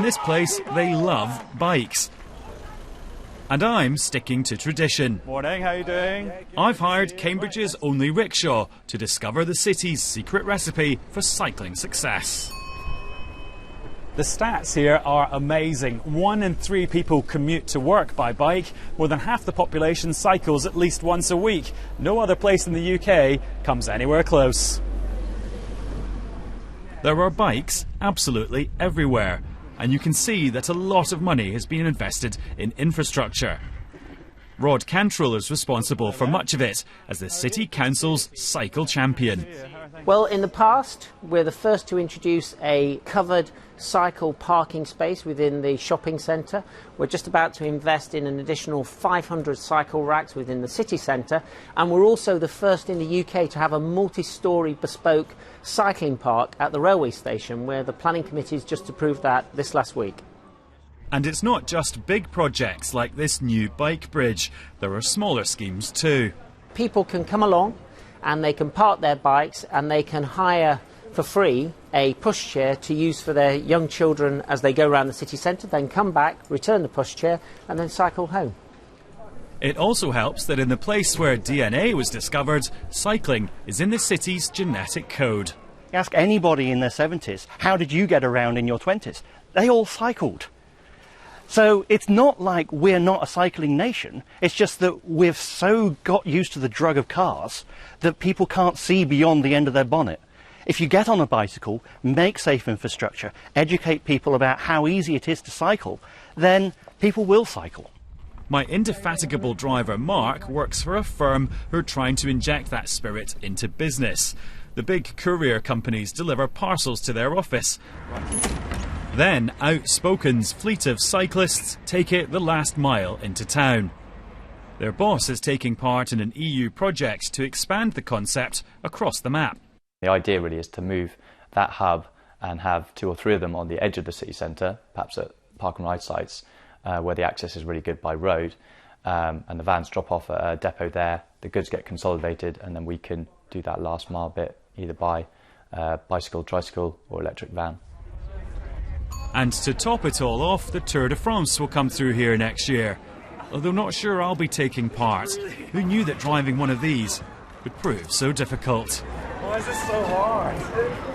this place, they love bikes. And I'm sticking to tradition. Morning, how are you doing? I've hired Cambridge's only rickshaw to discover the city's secret recipe for cycling success. The stats here are amazing. 1 in 3 people commute to work by bike. More than half the population cycles at least once a week. No other place in the UK comes anywhere close. There are bikes absolutely everywhere, and you can see that a lot of money has been invested in infrastructure. Rod Cantrell is responsible for much of it as the City Council's cycle champion. Well, in the past, we're the first to introduce a covered cycle parking space within the shopping centre. We're just about to invest in an additional 500 cycle racks within the city centre, and we're also the first in the UK to have a multi-storey bespoke cycling park at the railway station, where the planning committee's just approved that this last week. And it's not just big projects like this new bike bridge. There are smaller schemes too. People can come along and they can park their bikes and they can hire for free a pushchair to use for their young children as they go around the city centre, then come back, return the pushchair and then cycle home. It also helps that in the place where DNA was discovered, cycling is in the city's genetic code. Ask anybody in their 70s, how did you get around in your 20s? They all cycled. So it's not like we're not a cycling nation, it's just that we've so got used to the drug of cars that people can't see beyond the end of their bonnet. If you get on a bicycle, make safe infrastructure, educate people about how easy it is to cycle, then people will cycle. My indefatigable driver Mark works for a firm who are trying to inject that spirit into business. The big courier companies deliver parcels to their office. Then Outspoken's fleet of cyclists take it the last mile into town. Their boss is taking part in an EU project to expand the concept across the map. The idea really is to move that hub and have 2 or 3 of them on the edge of the city centre, perhaps at park and ride sites where the access is really good by road, and the vans drop off at a depot there, the goods get consolidated, and then we can do that last mile bit either by bicycle, tricycle or electric van. And to top it all off, the Tour de France will come through here next year. Although not sure I'll be taking part. Who knew that driving one of these would prove so difficult? Why is this so hard?